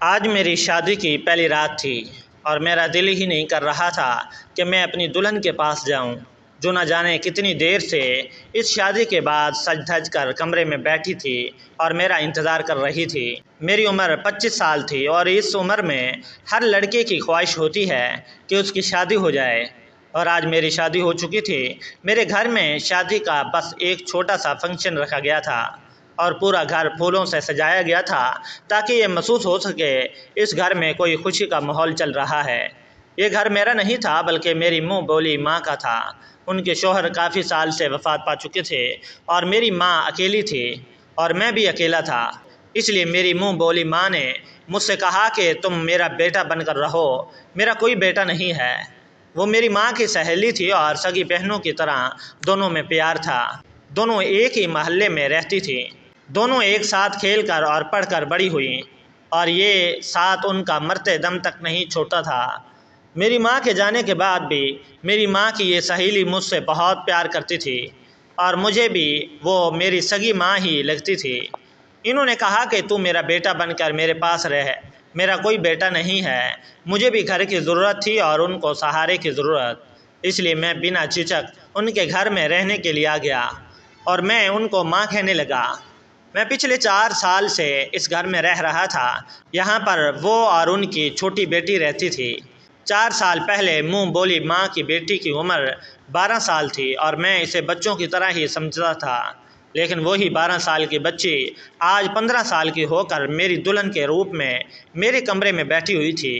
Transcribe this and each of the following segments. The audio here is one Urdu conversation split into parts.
آج میری شادی کی پہلی رات تھی اور میرا دل ہی نہیں کر رہا تھا کہ میں اپنی دلہن کے پاس جاؤں جو نہ جانے کتنی دیر سے اس شادی کے بعد سج دھج کر کمرے میں بیٹھی تھی اور میرا انتظار کر رہی تھی۔ میری عمر 25 سال تھی اور اس عمر میں ہر لڑکے کی خواہش ہوتی ہے کہ اس کی شادی ہو جائے، اور آج میری شادی ہو چکی تھی۔ میرے گھر میں شادی کا بس ایک چھوٹا سا فنکشن رکھا گیا تھا اور پورا گھر پھولوں سے سجایا گیا تھا تاکہ یہ محسوس ہو سکے اس گھر میں کوئی خوشی کا ماحول چل رہا ہے۔ یہ گھر میرا نہیں تھا بلکہ میری منہ بولی ماں کا تھا۔ ان کے شوہر کافی سال سے وفات پا چکے تھے اور میری ماں اکیلی تھی اور میں بھی اکیلا تھا، اس لیے میری منہ بولی ماں نے مجھ سے کہا کہ تم میرا بیٹا بن کر رہو۔ میرا کوئی بیٹا نہیں ہے۔ وہ میری ماں کی سہیلی تھی اور سگی بہنوں کی طرح دونوں میں پیار تھا۔ دونوں ایک ہی محلے میں رہتی تھیں، دونوں ایک ساتھ کھیل کر اور پڑھ کر بڑی ہوئیں اور یہ ساتھ ان کا مرتے دم تک نہیں چھوڑتا تھا۔ میری ماں کے جانے کے بعد بھی میری ماں کی یہ سہیلی مجھ سے بہت پیار کرتی تھی اور مجھے بھی وہ میری سگی ماں ہی لگتی تھی۔ انہوں نے کہا کہ تو میرا بیٹا بن کر میرے پاس رہ۔ میرا کوئی بیٹا نہیں ہے۔ مجھے بھی گھر کی ضرورت تھی اور ان کو سہارے کی ضرورت، اس لیے میں بنا جھجک ان کے گھر میں رہنے کے لیے آ گیا اور میں ان کو ماں کہنے لگا۔ میں پچھلے 4 سال سے اس گھر میں رہ رہا تھا۔ یہاں پر وہ اور ان کی چھوٹی بیٹی رہتی تھی۔ 4 سال پہلے منہ بولی ماں کی بیٹی کی عمر 12 سال تھی اور میں اسے بچوں کی طرح ہی سمجھتا تھا، لیکن وہی 12 سال کی بچی آج 15 سال کی ہو کر میری دلہن کے روپ میں میرے کمرے میں بیٹھی ہوئی تھی۔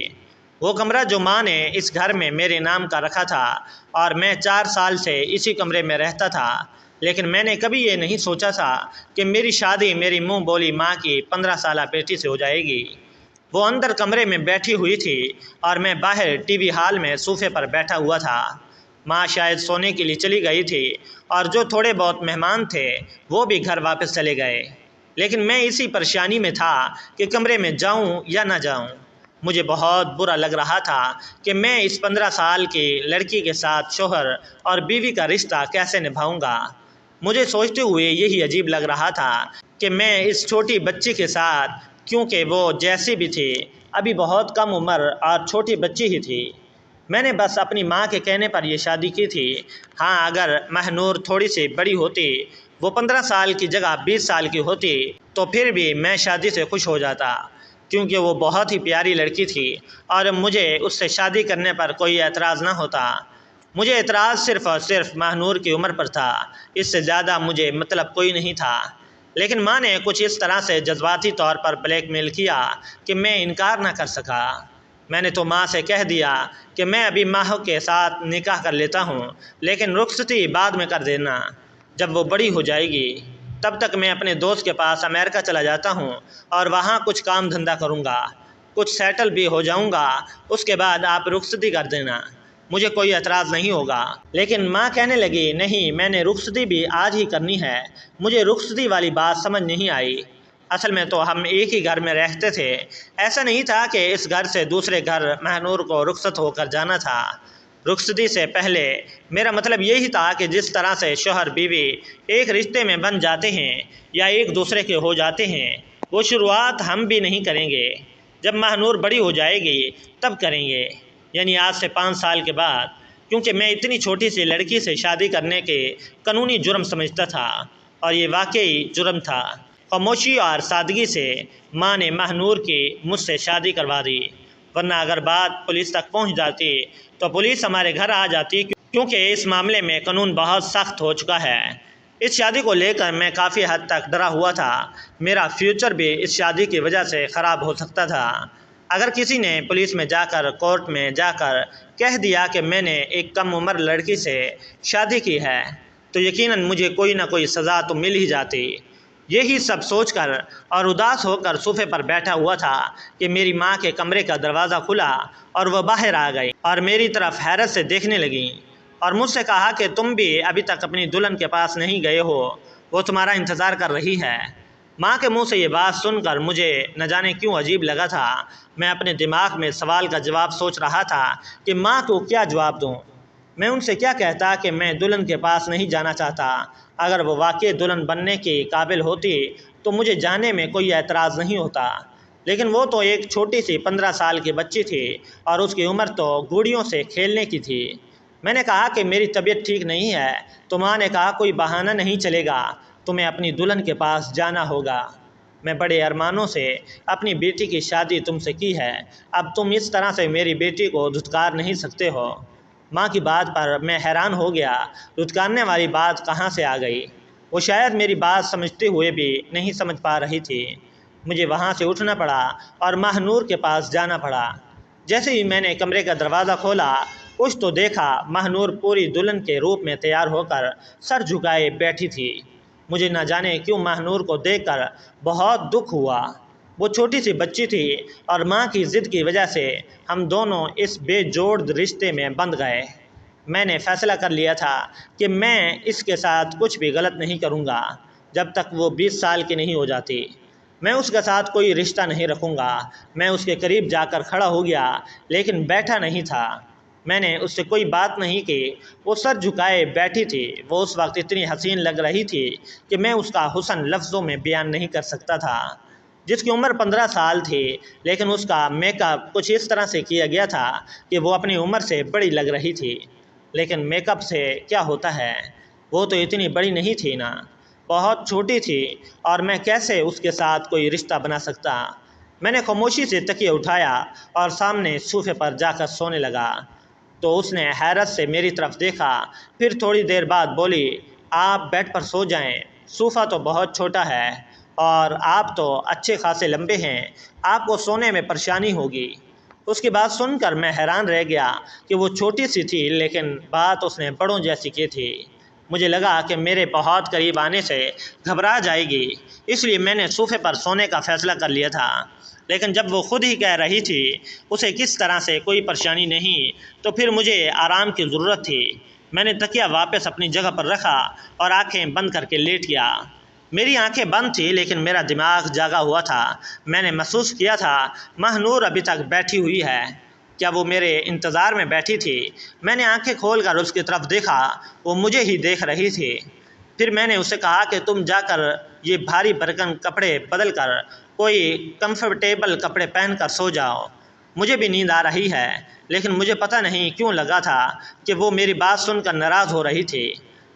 وہ کمرہ جو ماں نے اس گھر میں میرے نام کا رکھا تھا اور میں 4 سال سے اسی کمرے میں رہتا تھا، لیکن میں نے کبھی یہ نہیں سوچا تھا کہ میری شادی میری منہ بولی ماں کی 15 سالہ بیٹی سے ہو جائے گی۔ وہ اندر کمرے میں بیٹھی ہوئی تھی اور میں باہر ٹی وی ہال میں صوفے پر بیٹھا ہوا تھا۔ ماں شاید سونے کے لیے چلی گئی تھی اور جو تھوڑے بہت مہمان تھے وہ بھی گھر واپس چلے گئے، لیکن میں اسی پریشانی میں تھا کہ کمرے میں جاؤں یا نہ جاؤں۔ مجھے بہت برا لگ رہا تھا کہ میں اس 15 سال کی لڑکی کے ساتھ شوہر اور بیوی کا رشتہ کیسے نبھاؤں گا۔ مجھے سوچتے ہوئے یہی عجیب لگ رہا تھا کہ میں اس چھوٹی بچی کے ساتھ، کیونکہ وہ جیسی بھی تھی ابھی بہت کم عمر اور چھوٹی بچی ہی تھی، میں نے بس اپنی ماں کے کہنے پر یہ شادی کی تھی۔ ہاں، اگر مہنور تھوڑی سی بڑی ہوتی، وہ 15 سال کی جگہ 20 سال کی ہوتی تو پھر بھی میں شادی سے خوش ہو جاتا، کیونکہ وہ بہت ہی پیاری لڑکی تھی اور مجھے اس سے شادی کرنے پر کوئی اعتراض نہ ہوتا۔ مجھے اعتراض صرف اور صرف مہنور کی عمر پر تھا، اس سے زیادہ مجھے مطلب کوئی نہیں تھا۔ لیکن ماں نے کچھ اس طرح سے جذباتی طور پر بلیک میل کیا کہ میں انکار نہ کر سکا۔ میں نے تو ماں سے کہہ دیا کہ میں ابھی ماہ کے ساتھ نکاح کر لیتا ہوں، لیکن رخصتی بعد میں کر دینا، جب وہ بڑی ہو جائے گی۔ تب تک میں اپنے دوست کے پاس امریکہ چلا جاتا ہوں اور وہاں کچھ کام دھندا کروں گا، کچھ سیٹل بھی ہو جاؤں گا، اس کے بعد آپ رخصتی کر دینا، مجھے کوئی اعتراض نہیں ہوگا۔ لیکن ماں کہنے لگی، نہیں، میں نے رخصتی بھی آج ہی کرنی ہے۔ مجھے رخصتی والی بات سمجھ نہیں آئی۔ اصل میں تو ہم ایک ہی گھر میں رہتے تھے، ایسا نہیں تھا کہ اس گھر سے دوسرے گھر مہنور کو رخصت ہو کر جانا تھا۔ رخصتی سے پہلے میرا مطلب یہی تھا کہ جس طرح سے شوہر بیوی ایک رشتے میں بن جاتے ہیں یا ایک دوسرے کے ہو جاتے ہیں، وہ شروعات ہم بھی نہیں کریں گے۔ جب مہنور بڑی ہو جائے گی تب کریں گے، یعنی آج سے 5 سال کے بعد، کیونکہ میں اتنی چھوٹی سی لڑکی سے شادی کرنے کے قانونی جرم سمجھتا تھا اور یہ واقعی جرم تھا۔ خاموشی اور سادگی سے ماں نے مہنور کی مجھ سے شادی کروا دی، ورنہ اگر بات پولیس تک پہنچ جاتی تو پولیس ہمارے گھر آ جاتی، کیونکہ اس معاملے میں قانون بہت سخت ہو چکا ہے۔ اس شادی کو لے کر میں کافی حد تک ڈرا ہوا تھا۔ میرا فیوچر بھی اس شادی کی وجہ سے خراب ہو سکتا تھا۔ اگر کسی نے پولیس میں جا کر، کورٹ میں جا کر کہہ دیا کہ میں نے ایک کم عمر لڑکی سے شادی کی ہے تو یقیناً مجھے کوئی نہ کوئی سزا تو مل ہی جاتی۔ یہی سب سوچ کر اور اداس ہو کر صوفے پر بیٹھا ہوا تھا کہ میری ماں کے کمرے کا دروازہ کھلا اور وہ باہر آ گئی اور میری طرف حیرت سے دیکھنے لگیں اور مجھ سے کہا کہ تم بھی ابھی تک اپنی دلہن کے پاس نہیں گئے ہو، وہ تمہارا انتظار کر رہی ہے۔ ماں کے منہ سے یہ بات سن کر مجھے نہ جانے کیوں عجیب لگا تھا۔ میں اپنے دماغ میں سوال کا جواب سوچ رہا تھا کہ ماں کو کیا جواب دوں۔ میں ان سے کیا کہتا کہ میں دلہن کے پاس نہیں جانا چاہتا۔ اگر وہ واقعی دلہن بننے کی قابل ہوتی تو مجھے جانے میں کوئی اعتراض نہیں ہوتا، لیکن وہ تو ایک چھوٹی سی 15 سال کی بچی تھی اور اس کی عمر تو گوڑیوں سے کھیلنے کی تھی۔ میں نے کہا کہ میری طبیعت ٹھیک نہیں ہے، تو ماں نے کہا کوئی بہانہ نہیں چلے گا، تمہیں اپنی دلہن کے پاس جانا ہوگا۔ میں بڑے ارمانوں سے اپنی بیٹی کی شادی تم سے کی ہے، اب تم اس طرح سے میری بیٹی کو دھتکار نہیں سکتے ہو۔ ماں کی بات پر میں حیران ہو گیا، دھتکارنے والی بات کہاں سے آ گئی؟ وہ شاید میری بات سمجھتے ہوئے بھی نہیں سمجھ پا رہی تھی۔ مجھے وہاں سے اٹھنا پڑا اور ماہ نور کے پاس جانا پڑا۔ جیسے ہی میں نے کمرے کا دروازہ کھولا، کچھ تو دیکھا، ماہ نور پوری دلہن کے روپ میں تیار ہو کر سر جھکائے بیٹھی تھی۔ مجھے نہ جانے کیوں ماہ نور کو دیکھ کر بہت دکھ ہوا۔ وہ چھوٹی سی بچی تھی اور ماں کی ضد کی وجہ سے ہم دونوں اس بے جوڑ رشتے میں بندھ گئے۔ میں نے فیصلہ کر لیا تھا کہ میں اس کے ساتھ کچھ بھی غلط نہیں کروں گا جب تک وہ 20 سال کی نہیں ہو جاتی۔ میں اس کے ساتھ کوئی رشتہ نہیں رکھوں گا۔ میں اس کے قریب جا کر کھڑا ہو گیا، لیکن بیٹھا نہیں تھا۔ میں نے اس سے کوئی بات نہیں کی۔ وہ سر جھکائے بیٹھی تھی۔ وہ اس وقت اتنی حسین لگ رہی تھی کہ میں اس کا حسن لفظوں میں بیان نہیں کر سکتا تھا۔ جس کی عمر 15 سال تھی، لیکن اس کا میک اپ کچھ اس طرح سے کیا گیا تھا کہ وہ اپنی عمر سے بڑی لگ رہی تھی۔ لیکن میک اپ سے کیا ہوتا ہے؟ وہ تو اتنی بڑی نہیں تھی نا، بہت چھوٹی تھی، اور میں کیسے اس کے ساتھ کوئی رشتہ بنا سکتا؟ میں نے خاموشی سے تکیہ اٹھایا اور سامنے صوفے پر جا کر سونے لگا۔ تو اس نے حیرت سے میری طرف دیکھا، پھر تھوڑی دیر بعد بولی، آپ بیڈ پر سو جائیں، صوفہ تو بہت چھوٹا ہے اور آپ تو اچھے خاصے لمبے ہیں، آپ کو سونے میں پریشانی ہوگی۔ اس کی بات سن کر میں حیران رہ گیا کہ وہ چھوٹی سی تھی، لیکن بات اس نے بڑوں جیسی کی تھی۔ مجھے لگا کہ میرے بہت قریب آنے سے گھبرا جائے گی، اس لیے میں نے صوفے پر سونے کا فیصلہ کر لیا تھا۔ لیکن جب وہ خود ہی کہہ رہی تھی اسے کس طرح سے کوئی پریشانی نہیں، تو پھر مجھے آرام کی ضرورت تھی۔ میں نے تکیہ واپس اپنی جگہ پر رکھا اور آنکھیں بند کر کے لیٹ گیا۔ میری آنکھیں بند تھیں، لیکن میرا دماغ جاگا ہوا تھا۔ میں نے محسوس کیا تھا ماہ نور ابھی تک بیٹھی ہوئی ہے۔ کیا وہ میرے انتظار میں بیٹھی تھی؟ میں نے آنکھیں کھول کر اس کی طرف دیکھا، وہ مجھے ہی دیکھ رہی تھی۔ پھر میں نے اسے کہا کہ تم جا کر یہ بھاری بھرکن کپڑے بدل کر کوئی کمفرٹیبل کپڑے پہن کر سو جاؤ۔ مجھے بھی نیند آ رہی ہے، لیکن مجھے پتہ نہیں کیوں لگا تھا کہ وہ میری بات سن کر ناراض ہو رہی تھی۔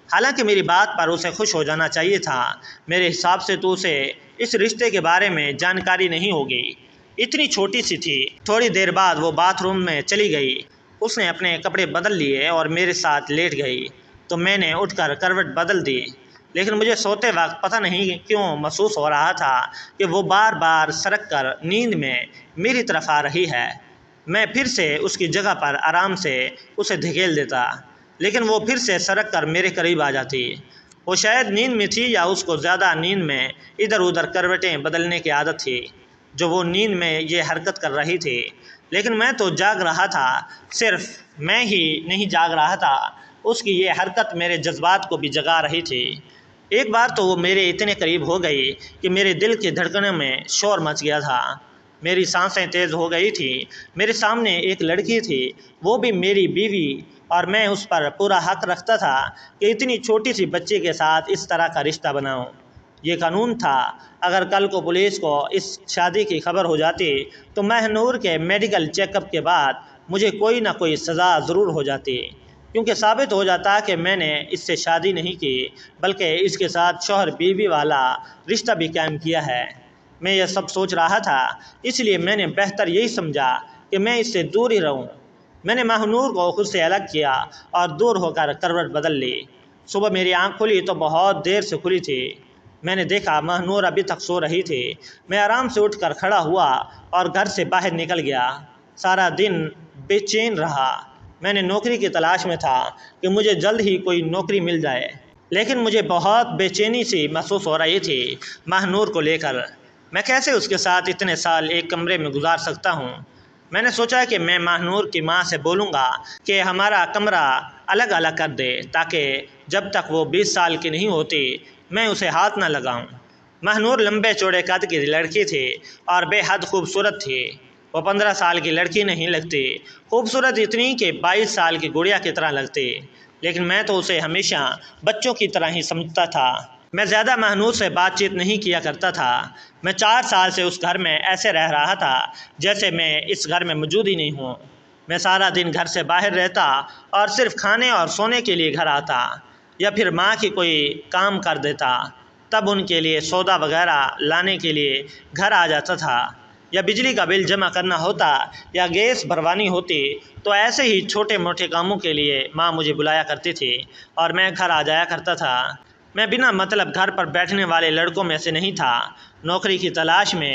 حالانکہ میری بات پر اسے خوش ہو جانا چاہیے تھا۔ میرے حساب سے تو اسے اس رشتے کے بارے میں جانکاری نہیں ہوگی، اتنی چھوٹی سی تھی۔ تھوڑی دیر بعد وہ باتھ روم میں چلی گئی۔ اس نے اپنے کپڑے بدل لیے اور میرے ساتھ لیٹ گئی، تو میں نے اٹھ کر کروٹ بدل دی۔ لیکن مجھے سوتے وقت پتہ نہیں کیوں محسوس ہو رہا تھا کہ وہ بار بار سرک کر نیند میں میری طرف آ رہی ہے۔ میں پھر سے اس کی جگہ پر آرام سے اسے دھکیل دیتا، لیکن وہ پھر سے سرک کر میرے قریب آ جاتی۔ وہ شاید نیند میں تھی یا اس کو زیادہ نیند میں ادھر ادھر کروٹیں بدلنے کی عادت تھی، جو وہ نیند میں یہ حرکت کر رہی تھی۔ لیکن میں تو جاگ رہا تھا، صرف میں ہی نہیں جاگ رہا تھا، اس کی یہ حرکت میرے جذبات کو بھی جگا رہی تھی۔ ایک بار تو وہ میرے اتنے قریب ہو گئی کہ میرے دل کی دھڑکنوں میں شور مچ گیا تھا، میری سانسیں تیز ہو گئی تھیں۔ میرے سامنے ایک لڑکی تھی، وہ بھی میری بیوی، اور میں اس پر پورا حق رکھتا تھا کہ اتنی چھوٹی سی بچی کے ساتھ اس طرح کا رشتہ بناؤں۔ یہ قانون تھا، اگر کل کو پولیس کو اس شادی کی خبر ہو جاتی تو ماہ نور کے میڈیکل چیک اپ کے بعد مجھے کوئی نہ کوئی سزا ضرور ہو جاتی، کیونکہ ثابت ہو جاتا کہ میں نے اس سے شادی نہیں کی، بلکہ اس کے ساتھ شوہر بیوی والا رشتہ بھی قائم کیا ہے۔ میں یہ سب سوچ رہا تھا، اس لیے میں نے بہتر یہی سمجھا کہ میں اس سے دور ہی رہوں۔ میں نے ماہ نور کو خود سے الگ کیا اور دور ہو کر کروٹ بدل لی۔ صبح میری آنکھ کھلی تو بہت دیر سے کھلی تھی۔ میں نے دیکھا ماہ نور ابھی تک سو رہی تھی۔ میں آرام سے اٹھ کر کھڑا ہوا اور گھر سے باہر نکل گیا۔ سارا دن بے چین رہا۔ میں نے نوکری کی تلاش میں تھا کہ مجھے جلد ہی کوئی نوکری مل جائے، لیکن مجھے بہت بے چینی سی محسوس ہو رہی تھی ماہ نور کو لے کر۔ میں کیسے اس کے ساتھ اتنے سال ایک کمرے میں گزار سکتا ہوں؟ میں نے سوچا کہ میں ماہ نور کی ماں سے بولوں گا کہ ہمارا کمرہ الگ الگ کر دے، تاکہ جب تک وہ 20 سال کی نہیں ہوتی میں اسے ہاتھ نہ لگاؤں۔ ماہ نور لمبے چوڑے قد کی لڑکی تھی اور بے حد خوبصورت تھی۔ وہ 15 سال کی لڑکی نہیں لگتی، خوبصورت اتنی کہ 22 سال کی گڑیا کی طرح لگتی، لیکن میں تو اسے ہمیشہ بچوں کی طرح ہی سمجھتا تھا۔ میں زیادہ مہنور سے بات چیت نہیں کیا کرتا تھا۔ میں 4 سال سے اس گھر میں ایسے رہ رہا تھا جیسے میں اس گھر میں موجود ہی نہیں ہوں۔ میں سارا دن گھر سے باہر رہتا اور صرف کھانے اور سونے کے لیے گھر آتا، یا پھر ماں کی کوئی کام کر دیتا، تب ان کے لیے سودا وغیرہ لانے کے لیے گھر آ جاتا تھا، یا بجلی کا بل جمع کرنا ہوتا یا گیس بھروانی ہوتی تو ایسے ہی چھوٹے موٹے کاموں کے لیے ماں مجھے بلایا کرتی تھی اور میں گھر آ جایا کرتا تھا۔ میں بنا مطلب گھر پر بیٹھنے والے لڑکوں میں سے نہیں تھا۔ نوکری کی تلاش میں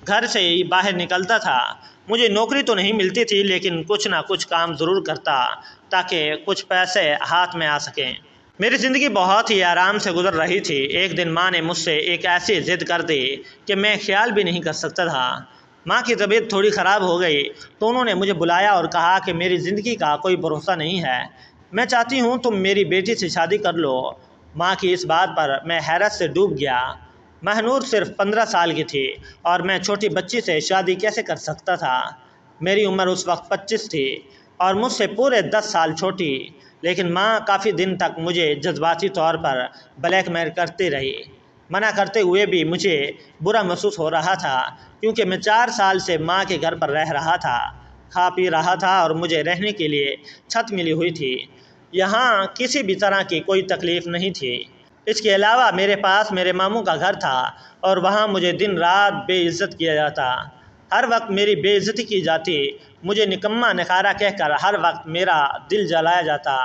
گھر سے ہی باہر نکلتا تھا۔ مجھے نوکری تو نہیں ملتی تھی، لیکن کچھ نہ کچھ کام ضرور کرتا تاکہ کچھ پیسے ہاتھ میں آ سکیں۔ میری زندگی بہت ہی آرام سے گزر رہی تھی۔ ایک دن ماں نے مجھ سے ایک ایسی ضد کر دی کہ میں خیال بھی نہیں کر سکتا تھا۔ ماں کی طبیعت تھوڑی خراب ہو گئی تو انہوں نے مجھے بلایا اور کہا کہ میری زندگی کا کوئی بھروسہ نہیں ہے، میں چاہتی ہوں تم میری بیٹی سے شادی کر لو۔ ماں کی اس بات پر میں حیرت سے ڈوب گیا۔ مہنور صرف 15 سال کی تھی اور میں چھوٹی بچی سے شادی کیسے کر سکتا تھا؟ میری عمر اس وقت 25 تھی اور مجھ سے پورے 10 سال چھوٹی، لیکن ماں کافی دن تک مجھے جذباتی طور پر بلیک میل کرتی رہی۔ منع کرتے ہوئے بھی مجھے برا محسوس ہو رہا تھا، کیونکہ میں 4 سال سے ماں کے گھر پر رہ رہا تھا، کھا پی رہا تھا اور مجھے رہنے کے لیے چھت ملی ہوئی تھی۔ یہاں کسی بھی طرح کی کوئی تکلیف نہیں تھی۔ اس کے علاوہ میرے پاس میرے ماموں کا گھر تھا اور وہاں مجھے دن رات بے عزت کیا جاتا، ہر وقت میری بے عزتی کی جاتی، مجھے نکما نکارا کہہ کر ہر وقت میرا دل جلایا جاتا۔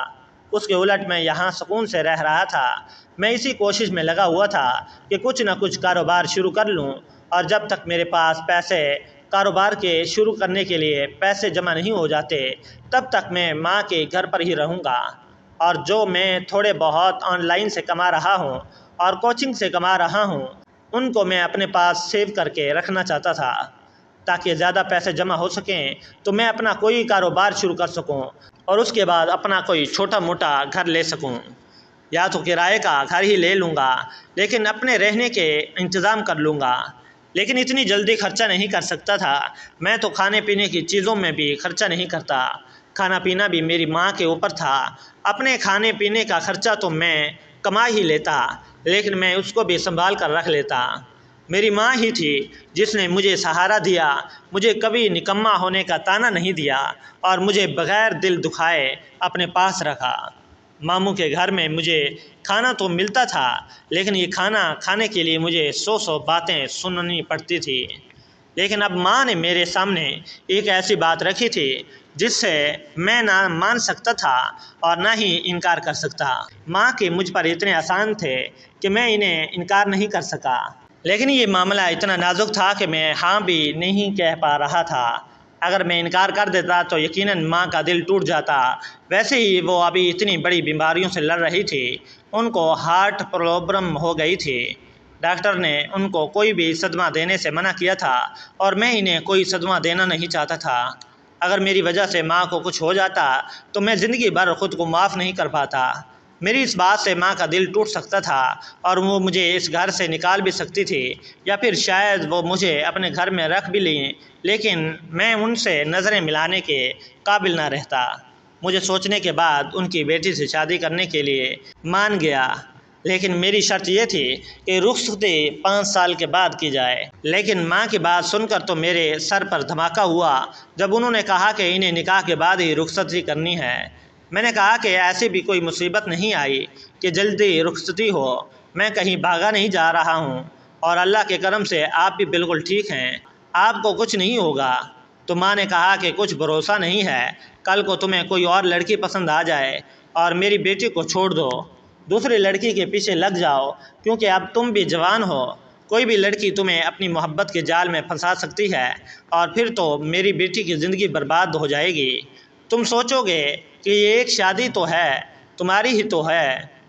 اس کے الٹ میں یہاں سکون سے رہ رہا تھا۔ میں اسی کوشش میں لگا ہوا تھا کہ کچھ نہ کچھ کاروبار شروع کر لوں، اور جب تک میرے پاس پیسے کاروبار کے شروع کرنے کے لیے پیسے جمع نہیں ہو جاتے تب تک میں ماں کے گھر پر ہی رہوں گا، اور جو میں تھوڑے بہت آن لائن سے کما رہا ہوں اور کوچنگ سے کما رہا ہوں ان کو میں اپنے پاس سیو کر کے رکھنا چاہتا تھا، تاکہ زیادہ پیسے جمع ہو سکیں تو میں اپنا کوئی کاروبار شروع کر سکوں اور اس کے بعد اپنا کوئی چھوٹا موٹا گھر لے سکوں، یا تو کرائے کا گھر ہی لے لوں گا لیکن اپنے رہنے کے انتظام کر لوں گا۔ لیکن اتنی جلدی خرچہ نہیں کر سکتا تھا۔ میں تو کھانے پینے کی چیزوں میں بھی خرچہ نہیں کرتا، کھانا پینا بھی میری ماں کے اوپر تھا۔ اپنے کھانے پینے کا خرچہ تو میں کما ہی لیتا، لیکن میں اس کو بھی سنبھال کر رکھ لیتا۔ میری ماں ہی تھی جس نے مجھے سہارا دیا، مجھے کبھی نکما ہونے کا طعنہ نہیں دیا اور مجھے بغیر دل دکھائے اپنے پاس رکھا۔ ماموں کے گھر میں مجھے کھانا تو ملتا تھا، لیکن یہ کھانا کھانے کے لیے مجھے 100 باتیں سننی پڑتی تھی۔ لیکن اب ماں نے میرے سامنے ایک ایسی بات رکھی تھی جس سے میں نہ مان سکتا تھا اور نہ ہی انکار کر سکتا۔ ماں کے مجھ پر اتنے آسان تھے کہ میں انہیں انکار نہیں کر سکا، لیکن یہ معاملہ اتنا نازک تھا کہ میں ہاں بھی نہیں کہہ پا رہا تھا۔ اگر میں انکار کر دیتا تو یقیناً ماں کا دل ٹوٹ جاتا۔ ویسے ہی وہ ابھی اتنی بڑی بیماریوں سے لڑ رہی تھی، ان کو ہارٹ پرابلم ہو گئی تھی۔ ڈاکٹر نے ان کو کوئی بھی صدمہ دینے سے منع کیا تھا اور میں انہیں کوئی صدمہ دینا نہیں چاہتا تھا۔ اگر میری وجہ سے ماں کو کچھ ہو جاتا تو میں زندگی بھر خود کو معاف نہیں کر پاتا۔ میری اس بات سے ماں کا دل ٹوٹ سکتا تھا اور وہ مجھے اس گھر سے نکال بھی سکتی تھی، یا پھر شاید وہ مجھے اپنے گھر میں رکھ بھی لیں، لیکن میں ان سے نظریں ملانے کے قابل نہ رہتا۔ مجھے سوچنے کے بعد ان کی بیٹی سے شادی کرنے کے لیے مان گیا، لیکن میری شرط یہ تھی کہ رخصتی 5 سال کے بعد کی جائے۔ لیکن ماں کی بات سن کر تو میرے سر پر دھماکہ ہوا جب انہوں نے کہا کہ انہیں نکاح کے بعد ہی رخصتی کرنی ہے۔ میں نے کہا کہ ایسی بھی کوئی مصیبت نہیں آئی کہ جلدی رخصتی ہو، میں کہیں بھاگا نہیں جا رہا ہوں اور اللہ کے کرم سے آپ بھی بالکل ٹھیک ہیں، آپ کو کچھ نہیں ہوگا۔ تو ماں نے کہا کہ کچھ بھروسہ نہیں ہے، کل کو تمہیں کوئی اور لڑکی پسند آ جائے اور میری بیٹی کو چھوڑ دو، دوسری لڑکی کے پیچھے لگ جاؤ، کیونکہ اب تم بھی جوان ہو، کوئی بھی لڑکی تمہیں اپنی محبت کے جال میں پھنسا سکتی ہے اور پھر تو میری بیٹی کی زندگی برباد ہو جائے گی۔ تم سوچو گے کہ یہ ایک شادی تو ہے، تمہاری ہی تو ہے،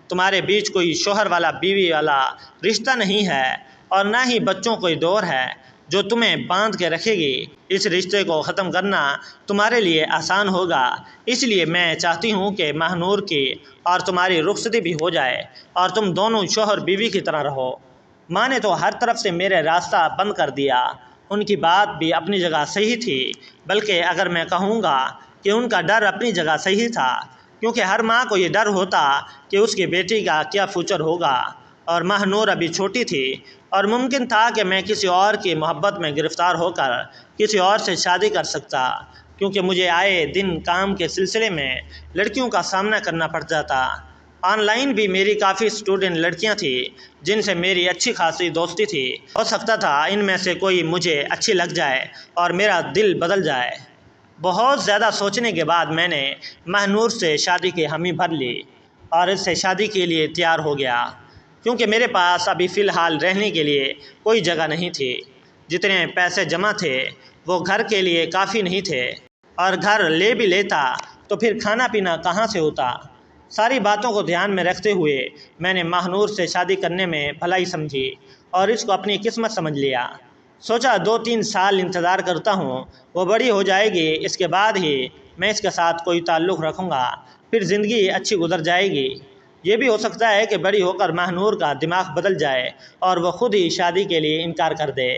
تمہارے بیچ کوئی شوہر والا بیوی والا رشتہ نہیں ہے اور نہ ہی بچوں کوئی ڈور ہے جو تمہیں باندھ کے رکھے گی۔ اس رشتے کو ختم کرنا تمہارے لیے آسان ہوگا، اس لیے میں چاہتی ہوں کہ مہنور کی اور تمہاری رخصتی بھی ہو جائے اور تم دونوں شوہر بیوی کی طرح رہو۔ ماں نے تو ہر طرف سے میرے راستہ بند کر دیا۔ ان کی بات بھی اپنی جگہ صحیح تھی، بلکہ اگر میں کہوں گا کہ ان کا ڈر اپنی جگہ صحیح تھا، کیونکہ ہر ماں کو یہ ڈر ہوتا کہ اس کی بیٹی کا کیا فیوچر ہوگا۔ اور ماہنور ابھی چھوٹی تھی اور ممکن تھا کہ میں کسی اور کی محبت میں گرفتار ہو کر کسی اور سے شادی کر سکتا، کیونکہ مجھے آئے دن کام کے سلسلے میں لڑکیوں کا سامنا کرنا پڑتا تھا۔ آن لائن بھی میری کافی اسٹوڈنٹ لڑکیاں تھیں جن سے میری اچھی خاصی دوستی تھی۔ ہو سکتا تھا ان میں سے کوئی مجھے اچھی لگ جائے اور میرا دل بدل جائے۔ بہت زیادہ سوچنے کے بعد میں نے ماہنور سے شادی کی حامی بھر لی اور اس سے شادی کے لیے تیار ہو گیا، کیونکہ میرے پاس ابھی فی الحال رہنے کے لیے کوئی جگہ نہیں تھی۔ جتنے پیسے جمع تھے وہ گھر کے لیے کافی نہیں تھے، اور گھر لے بھی لیتا تو پھر کھانا پینا کہاں سے ہوتا۔ ساری باتوں کو دھیان میں رکھتے ہوئے میں نے ماہنور سے شادی کرنے میں بھلائی سمجھی اور اس کو اپنی قسمت سمجھ لیا۔ سوچا 2-3 سال انتظار کرتا ہوں، وہ بڑی ہو جائے گی، اس کے بعد ہی میں اس کے ساتھ کوئی تعلق رکھوں گا، پھر زندگی اچھی گزر جائے گی۔ یہ بھی ہو سکتا ہے کہ بڑی ہو کر ماہنور کا دماغ بدل جائے اور وہ خود ہی شادی کے لیے انکار کر دے،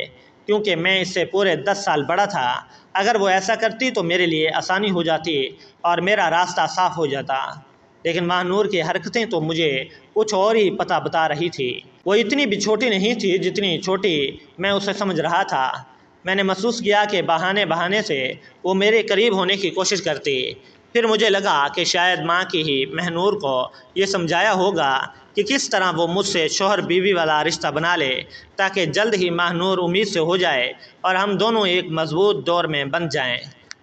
کیونکہ میں اس سے پورے 10 سال بڑا تھا۔ اگر وہ ایسا کرتی تو میرے لیے آسانی ہو جاتی اور میرا راستہ صاف ہو جاتا، لیکن ماہنور کی حرکتیں تو مجھے کچھ اور ہی پتہ بتا رہی تھی۔ وہ اتنی بھی چھوٹی نہیں تھی جتنی چھوٹی میں اسے سمجھ رہا تھا۔ میں نے محسوس کیا کہ بہانے سے وہ میرے قریب ہونے کی کوشش کرتی۔ پھر مجھے لگا کہ شاید ماں کی ہی ماہنور کو یہ سمجھایا ہوگا کہ کس طرح وہ مجھ سے شوہر بیوی والا رشتہ بنا لے، تاکہ جلد ہی ماہنور امید سے ہو جائے اور ہم دونوں ایک مضبوط دور میں بن جائیں۔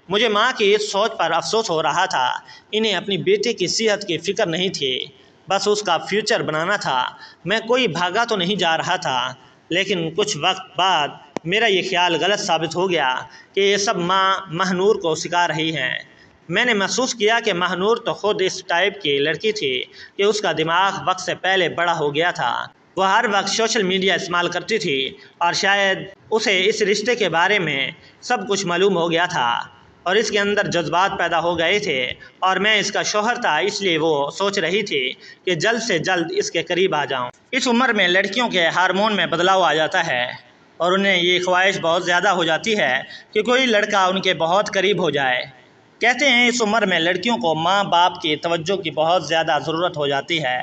مجھے ماں کی اس سوچ پر افسوس ہو رہا تھا۔ انہیں اپنی بیٹی کی صحت کی فکر نہیں تھی، بس اس کا فیوچر بنانا تھا۔ میں کوئی بھاگا تو نہیں جا رہا تھا، لیکن کچھ وقت بعد میرا یہ خیال غلط ثابت ہو گیا کہ یہ سب ماں ماہنور کو سکھا رہی ہیں۔ میں نے محسوس کیا کہ ماہنور تو خود اس ٹائپ کی لڑکی تھی کہ اس کا دماغ وقت سے پہلے بڑا ہو گیا تھا۔ وہ ہر وقت سوشل میڈیا استعمال کرتی تھی اور شاید اسے اس رشتے کے بارے میں سب کچھ معلوم ہو گیا تھا اور اس کے اندر جذبات پیدا ہو گئے تھے، اور میں اس کا شوہر تھا، اس لیے وہ سوچ رہی تھی کہ جلد سے جلد اس کے قریب آ جاؤں۔ اس عمر میں لڑکیوں کے ہارمون میں بدلاؤ آ جاتا ہے اور انہیں یہ خواہش بہت زیادہ ہو جاتی ہے کہ کوئی لڑکا ان کے بہت قریب ہو جائے۔ کہتے ہیں اس عمر میں لڑکیوں کو ماں باپ کی توجہ کی بہت زیادہ ضرورت ہو جاتی ہے۔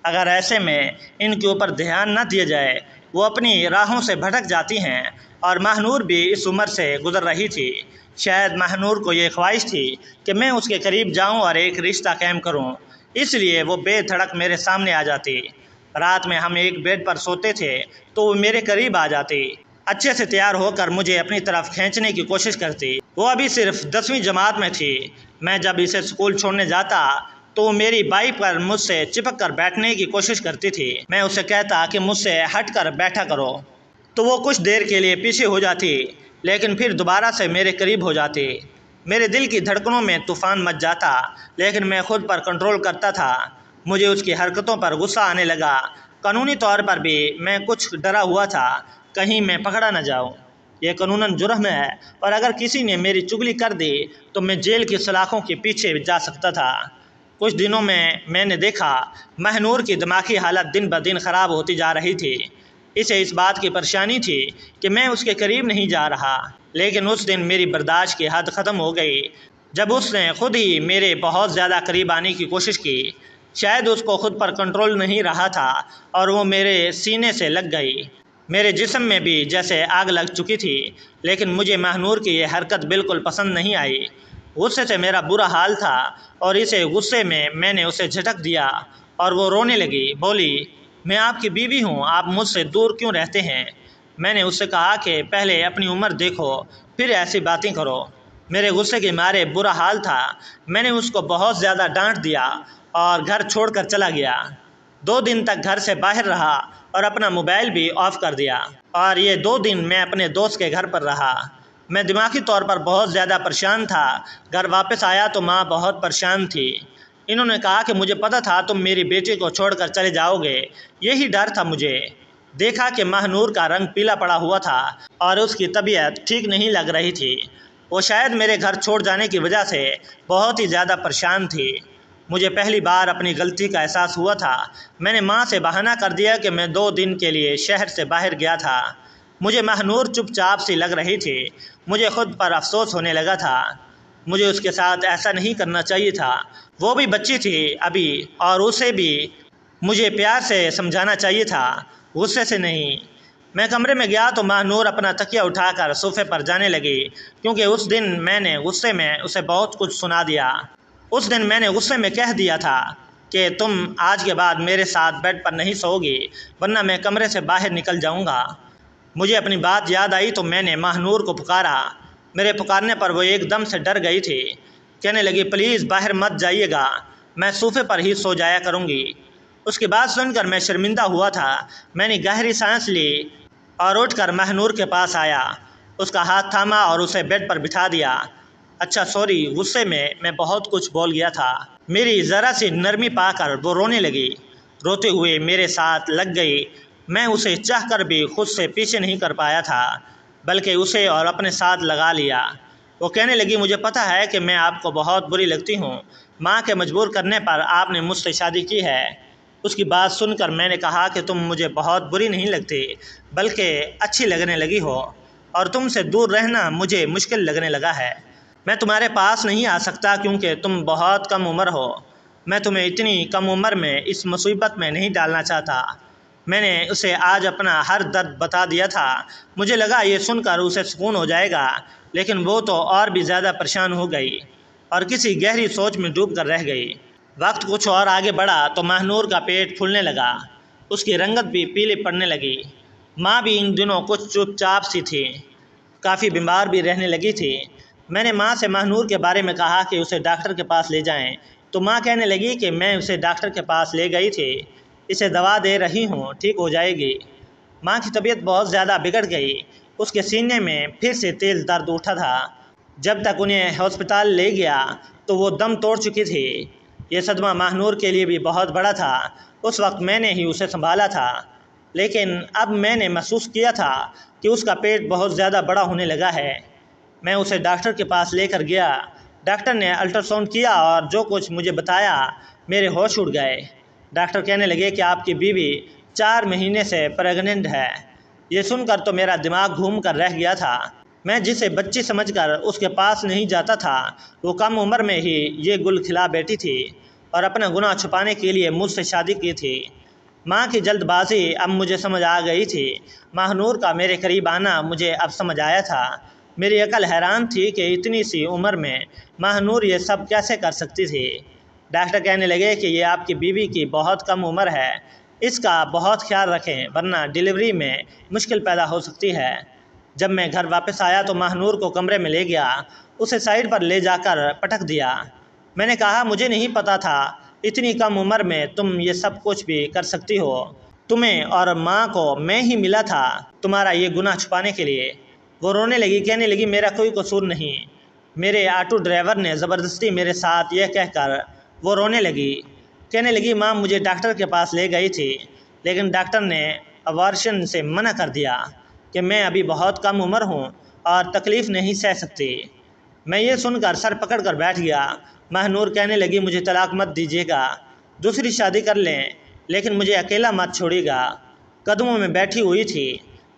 اگر ایسے میں ان کے اوپر دھیان نہ دیا جائے وہ اپنی راہوں سے بھٹک جاتی ہیں، اور ماہنور بھی اس عمر سے گزر رہی تھی۔ شاید ماہنور کو یہ خواہش تھی کہ میں اس کے قریب جاؤں اور ایک رشتہ قائم کروں، اس لیے وہ بے دھڑک میرے سامنے آ جاتی۔ رات میں ہم ایک بیڈ پر سوتے تھے تو وہ میرے قریب آ جاتی، اچھے سے تیار ہو کر مجھے اپنی طرف کھینچنے کی کوشش کرتی۔ وہ ابھی صرف 10ویں جماعت میں تھی۔ میں جب اسے اسکول چھوڑنے جاتا تو وہ میری بائک پر مجھ سے چپک کر بیٹھنے کی کوشش کرتی تھی۔ میں اسے کہتا کہ مجھ سے ہٹ کر بیٹھا کرو تو وہ کچھ دیر کے لیے پیچھے ہو جاتی، لیکن پھر دوبارہ سے میرے قریب ہو جاتی۔ میرے دل کی دھڑکنوں میں طوفان مچ جاتا، لیکن میں خود پر کنٹرول کرتا تھا۔ مجھے اس کی حرکتوں پر غصہ آنے لگا۔ قانونی طور پر بھی میں کچھ ڈرا ہوا تھا، کہیں میں پکڑا نہ جاؤں۔ یہ قانوناً جرم ہے، اور اگر کسی نے میری چغلی کر دی تو میں جیل کی سلاخوں کے پیچھے جا سکتا تھا۔ کچھ دنوں میں نے دیکھا ماہنور کی دماغی حالت دن بدن خراب ہوتی جا رہی تھی۔ اسے اس بات کی پریشانی تھی کہ میں اس کے قریب نہیں جا رہا، لیکن اس دن میری برداشت کی حد ختم ہو گئی جب اس نے خود ہی میرے بہت زیادہ قریب آنے کی کوشش کی۔ شاید اس کو خود پر کنٹرول نہیں رہا تھا اور وہ میرے سینے سے لگ گئی۔ میرے جسم میں بھی جیسے آگ لگ چکی تھی، لیکن مجھے ماہنور کی یہ حرکت بالکل پسند نہیں آئی۔ غصے سے میرا برا حال تھا اور اسے غصے میں نے اسے جھٹک دیا اور وہ رونے لگی، بولی میں آپ کی بیوی ہوں، آپ مجھ سے دور کیوں رہتے ہیں؟ میں نے اس سے کہا کہ پہلے اپنی عمر دیکھو پھر ایسی باتیں کرو۔ میرے غصے کے مارے برا حال تھا، میں نے اس کو بہت زیادہ ڈانٹ دیا اور گھر چھوڑ کر چلا گیا۔ 2 دن تک گھر سے باہر رہا اور اپنا موبائل بھی آف کر دیا، اور یہ 2 دن میں اپنے دوست کے گھر پر رہا۔ میں دماغی طور پر بہت زیادہ پریشان تھا۔ گھر واپس آیا تو ماں بہت پریشان تھی۔ انہوں نے کہا کہ مجھے پتہ تھا تم میری بیٹی کو چھوڑ کر چلے جاؤ گے، یہی ڈر تھا مجھے۔ دیکھا کہ ماہنور کا رنگ پیلا پڑا ہوا تھا اور اس کی طبیعت ٹھیک نہیں لگ رہی تھی۔ وہ شاید میرے گھر چھوڑ جانے کی وجہ سے بہت ہی زیادہ پریشان تھی۔ مجھے پہلی بار اپنی غلطی کا احساس ہوا تھا۔ میں نے ماں سے بہانہ کر دیا کہ میں 2 دن کے لیے شہر سے باہر گیا تھا۔ مجھے ماہنور چپ چاپ سی لگ رہی تھی۔ مجھے خود پر افسوس ہونے لگا تھا۔ مجھے اس کے ساتھ ایسا نہیں کرنا چاہیے تھا۔ وہ بھی بچی تھی ابھی اور اسے بھی مجھے پیار سے سمجھانا چاہیے تھا، غصے سے نہیں۔ میں کمرے میں گیا تو ماہ نور اپنا تکیہ اٹھا کر صوفے پر جانے لگی، کیونکہ اس دن میں نے غصے میں اسے بہت کچھ سنا دیا۔ اس دن میں نے غصے میں کہہ دیا تھا کہ تم آج کے بعد میرے ساتھ بیڈ پر نہیں سو گی، ورنہ میں کمرے سے باہر نکل جاؤں گا۔ مجھے اپنی بات یاد آئی تو میں نے ماہ نور کو پکارا۔ میرے پکارنے پر وہ ایک دم سے ڈر گئی تھی۔ کہنے لگی پلیز باہر مت جائیے گا، میں صوفے پر ہی سو جایا کروں گی۔ اس کی بات سن کر میں شرمندہ ہوا تھا۔ میں نے گہری سانس لی اور اٹھ کر ماہ نور کے پاس آیا، اس کا ہاتھ تھاما اور اسے بیڈ پر بٹھا دیا۔ اچھا سوری، غصے میں بہت کچھ بول گیا تھا۔ میری ذرا سی نرمی پا کر وہ رونے لگی، روتے ہوئے میرے ساتھ لگ گئی۔ میں اسے چاہ کر بھی خود سے پیچھے نہیں کر پایا تھا، بلکہ اسے اور اپنے ساتھ لگا لیا۔ وہ کہنے لگی مجھے پتہ ہے کہ میں آپ کو بہت بری لگتی ہوں، ماں کے مجبور کرنے پر آپ نے مجھ سے شادی کی ہے۔ اس کی بات سن کر میں نے کہا کہ تم مجھے بہت بری نہیں لگتی، بلکہ اچھی لگنے لگی ہو، اور تم سے دور رہنا مجھے مشکل لگنے لگا ہے۔ میں تمہارے پاس نہیں آ سکتا کیونکہ تم بہت کم عمر ہو۔ میں تمہیں اتنی کم عمر میں اس مصیبت میں نہیں ڈالنا چاہتا۔ میں نے اسے آج اپنا ہر درد بتا دیا تھا۔ مجھے لگا یہ سن کر اسے سکون ہو جائے گا، لیکن وہ تو اور بھی زیادہ پریشان ہو گئی اور کسی گہری سوچ میں ڈوب کر رہ گئی۔ وقت کچھ اور آگے بڑھا تو ماہ نور کا پیٹ پھولنے لگا، اس کی رنگت بھی پیلی پڑنے لگی۔ ماں بھی ان دنوں کچھ چپ چاپ سی تھی، کافی بیمار بھی رہنے لگی تھی۔ میں نے ماں سے ماہ نور کے بارے میں کہا کہ اسے ڈاکٹر کے پاس لے جائیں، تو ماں کہنے لگی کہ میں اسے ڈاکٹر کے پاس لے گئی تھی، اسے دوا دے رہی ہوں، ٹھیک ہو جائے گی۔ ماں کی طبیعت بہت زیادہ بگڑ گئی، اس کے سینے میں پھر سے تیز درد اٹھا تھا۔ جب تک انہیں ہسپتال لے گیا تو وہ دم توڑ چکی تھی۔ یہ صدمہ ماہ نور کے لیے بھی بہت بڑا تھا۔ اس وقت میں نے ہی اسے سنبھالا تھا، لیکن اب میں نے محسوس کیا تھا کہ اس کا پیٹ بہت زیادہ بڑا ہونے لگا ہے۔ میں اسے ڈاکٹر کے پاس لے کر گیا۔ ڈاکٹر نے الٹرا ساؤنڈ کیا اور جو کچھ مجھے بتایا میرے ہوش اڑ گئے۔ ڈاکٹر کہنے لگے کہ آپ کی بیوی 4 مہینے سے پریگننٹ ہے۔ یہ سن کر تو میرا دماغ گھوم کر رہ گیا تھا۔ میں جسے بچی سمجھ کر اس کے پاس نہیں جاتا تھا، وہ کم عمر میں ہی یہ گل کھلا بیٹھی تھی اور اپنا گناہ چھپانے کے لیے مجھ سے شادی کی تھی۔ ماں کی جلد بازی اب مجھے سمجھ آ گئی تھی۔ ماہ نور کا میرے قریب آنا مجھے اب سمجھ آیا تھا۔ میری عقل حیران تھی کہ اتنی سی عمر میں ماہ نور یہ سب کیسے کر سکتی تھی۔ ڈاکٹر کہنے لگے کہ یہ آپ کی بیوی کی بہت کم عمر ہے، اس کا بہت خیال رکھیں ورنہ ڈیلیوری میں مشکل پیدا ہو سکتی ہے۔ جب میں گھر واپس آیا تو ماہ نور کو کمرے میں لے گیا، اسے سائڈ پر لے جا کر پٹک دیا۔ میں نے کہا مجھے نہیں پتا تھا اتنی کم عمر میں تم یہ سب کچھ بھی کر سکتی ہو۔ تمہیں اور ماں کو میں ہی ملا تھا تمہارا یہ گناہ چھپانے کے لیے۔ وہ رونے لگی، کہنے لگی میرا کوئی قصور نہیں، میرے آٹو ڈرائیور نے زبردستی میرے ساتھ یہ کہہ کر۔ وہ رونے لگی، کہنے لگی ماں مجھے ڈاکٹر کے پاس لے گئی تھی، لیکن ڈاکٹر نے ابارشن سے منع کر دیا کہ میں ابھی بہت کم عمر ہوں اور تکلیف نہیں سہ سکتی۔ میں یہ سن کر سر پکڑ کر بیٹھ گیا۔ ماہ نور کہنے لگی مجھے طلاق مت دیجیے گا، دوسری شادی کر لیں، لیکن مجھے اکیلا مت چھوڑیے گا۔ قدموں میں بیٹھی ہوئی تھی،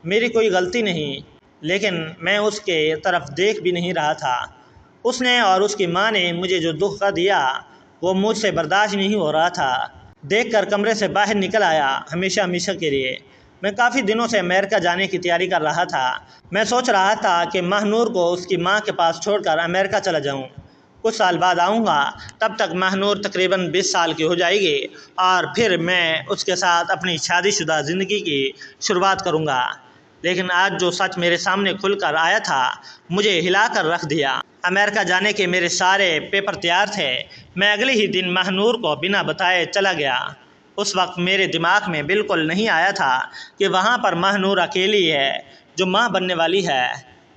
میری کوئی غلطی نہیں، لیکن میں اس کے طرف دیکھ بھی نہیں رہا تھا۔ اس نے اور اس کی ماں نے مجھے جو دکھ دیا وہ مجھ سے برداشت نہیں ہو رہا تھا۔ دیکھ کر کمرے سے باہر نکل آیا، ہمیشہ ہمیشہ کے لیے۔ میں کافی دنوں سے امریکہ جانے کی تیاری کر رہا تھا۔ میں سوچ رہا تھا کہ ماہ نور کو اس کی ماں کے پاس چھوڑ کر امریکہ چلا جاؤں، کچھ سال بعد آؤں گا، تب تک ماہ نور تقریباً 20 سال کی ہو جائے گی اور پھر میں اس کے ساتھ اپنی شادی شدہ زندگی کی شروعات کروں گا۔ لیکن آج جو سچ میرے سامنے کھل کر آیا تھا مجھے ہلا کر رکھ دیا۔ امریکہ جانے کے میرے سارے پیپر تیار تھے۔ میں اگلے ہی دن ماہ نور کو بنا بتائے چلا گیا۔ اس وقت میرے دماغ میں بالکل نہیں آیا تھا کہ وہاں پر ماہ نور اکیلی ہے جو ماں بننے والی ہے،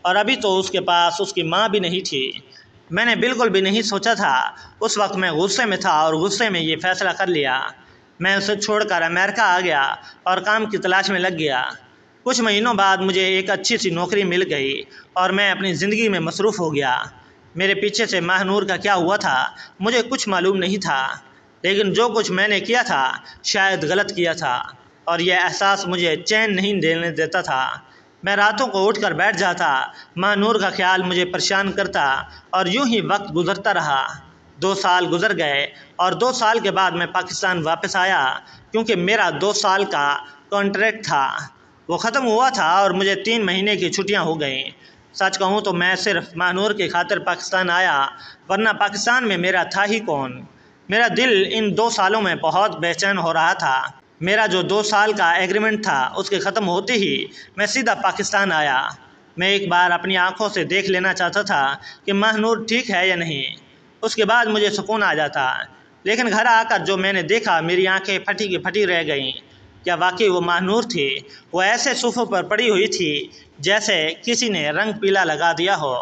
اور ابھی تو اس کے پاس اس کی ماں بھی نہیں تھی۔ میں نے بالکل بھی نہیں سوچا تھا۔ اس وقت میں غصے میں تھا اور غصے میں یہ فیصلہ کر لیا۔ میں اسے چھوڑ کر امریکہ آ گیا اور کام کی تلاش میں لگ گیا۔ کچھ مہینوں بعد مجھے ایک اچھی سی نوکری مل گئی اور میں اپنی زندگی میں مصروف ہو گیا۔ میرے پیچھے سے ماہ نور کا کیا ہوا تھا مجھے کچھ معلوم نہیں تھا، لیکن جو کچھ میں نے کیا تھا شاید غلط کیا تھا، اور یہ احساس مجھے چین نہیں دینے دیتا تھا۔ میں راتوں کو اٹھ کر بیٹھ جاتا، ماہ نور کا خیال مجھے پریشان کرتا اور یوں ہی وقت گزرتا رہا۔ 2 سال گزر گئے اور 2 سال کے بعد میں پاکستان واپس آیا کیونکہ میرا 2 سال کا کانٹریکٹ تھا، وہ ختم ہوا تھا اور مجھے 3 مہینے کی چھٹیاں ہو گئیں۔ سچ کہوں تو میں صرف ماہنور کی خاطر پاکستان آیا، ورنہ پاکستان میں میرا تھا ہی کون۔ میرا دل ان 2 سالوں میں بہت بے چین ہو رہا تھا۔ میرا جو 2 سال کا ایگریمنٹ تھا اس کے ختم ہوتے ہی میں سیدھا پاکستان آیا۔ میں ایک بار اپنی آنکھوں سے دیکھ لینا چاہتا تھا کہ ماہنور ٹھیک ہے یا نہیں، اس کے بعد مجھے سکون آ جاتا۔ لیکن گھر آ کر جو میں نے دیکھا میری آنکھیں پھٹی کی پھٹی رہ گئیں۔ کیا واقعی وہ ماہنور تھی؟ وہ ایسے صوفوں پر پڑی ہوئی تھی جیسے کسی نے رنگ پیلا لگا دیا ہو،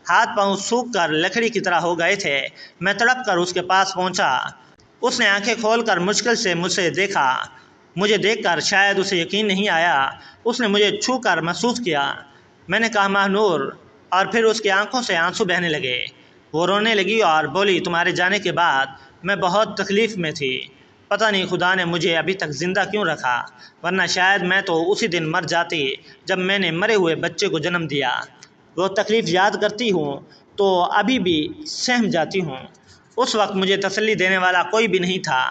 ہاتھ پاؤں سوکھ کر لکڑی کی طرح ہو گئے تھے۔ میں تڑپ کر اس کے پاس پہنچا۔ اس نے آنکھیں کھول کر مشکل سے مجھے دیکھا۔ مجھے دیکھ کر شاید اسے یقین نہیں آیا۔ اس نے مجھے چھو کر محسوس کیا۔ میں نے کہا ماہنور، اور پھر اس کی آنکھوں سے آنسو بہنے لگے۔ وہ رونے لگی اور بولی تمہارے جانے کے بعد میں بہت تکلیف میں تھی۔ پتہ نہیں خدا نے مجھے ابھی تک زندہ کیوں رکھا، ورنہ شاید میں تو اسی دن مر جاتی جب میں نے مرے ہوئے بچے کو جنم دیا۔ وہ تکلیف یاد کرتی ہوں تو ابھی بھی سہم جاتی ہوں۔ اس وقت مجھے تسلی دینے والا کوئی بھی نہیں تھا۔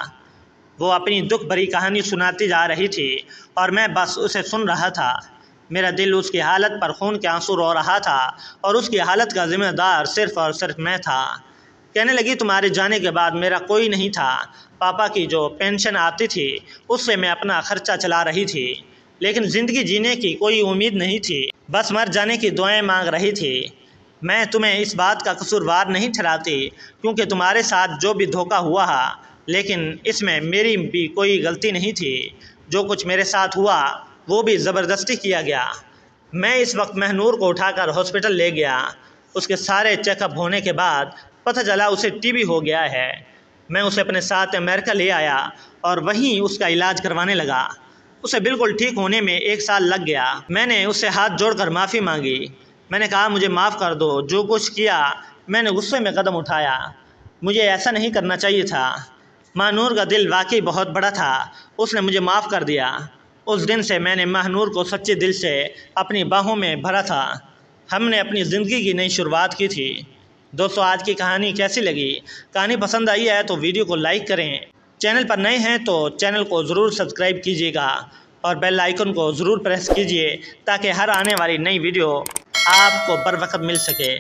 وہ اپنی دکھ بھری کہانی سناتی جا رہی تھی اور میں بس اسے سن رہا تھا۔ میرا دل اس کی حالت پر خون کے آنسو رو رہا تھا اور اس کی حالت کا ذمہ دار صرف اور صرف میں تھا۔ کہنے لگی تمہارے جانے کے بعد میرا کوئی نہیں تھا۔ پاپا کی جو پینشن آتی تھی اس سے میں اپنا خرچہ چلا رہی تھی، لیکن زندگی جینے کی کوئی امید نہیں تھی، بس مر جانے کی دعائیں مانگ رہی تھی۔ میں تمہیں اس بات کا قصوروار نہیں ٹھہراتی کیونکہ تمہارے ساتھ جو بھی دھوکہ ہوا ہے، لیکن اس میں میری بھی کوئی غلطی نہیں تھی۔ جو کچھ میرے ساتھ ہوا وہ بھی زبردستی کیا گیا۔ میں اس وقت ماہنور کو اٹھا کر ہاسپٹل لے گیا۔ اس کے سارے چیک اپ ہونے کے بعد پتہ چلا اسے ٹی بی ہو گیا ہے۔ میں اسے اپنے ساتھ امریکہ لے آیا اور وہیں اس کا علاج کروانے لگا۔ اسے بالکل ٹھیک ہونے میں 1 سال لگ گیا۔ میں نے اس سے ہاتھ جوڑ کر معافی مانگی۔ میں نے کہا مجھے معاف کر دو، جو کچھ کیا میں نے غصے میں قدم اٹھایا، مجھے ایسا نہیں کرنا چاہیے تھا۔ ماہنور کا دل واقعی بہت بڑا تھا، اس نے مجھے معاف کر دیا۔ اس دن سے میں نے ماہنور کو سچے دل سے اپنی باہوں میں بھرا تھا۔ ہم نے اپنی زندگی کی نئی شروعات کی تھی۔ دوستو، آج کی کہانی کیسی لگی؟ کہانی پسند آئی ہے تو ویڈیو کو لائک کریں، چینل پر نئے ہیں تو چینل کو ضرور سبسکرائب کیجیے گا اور بیل آئیکن کو ضرور پریس کیجیے تاکہ ہر آنے والی نئی ویڈیو آپ کو بر وقت مل سکے۔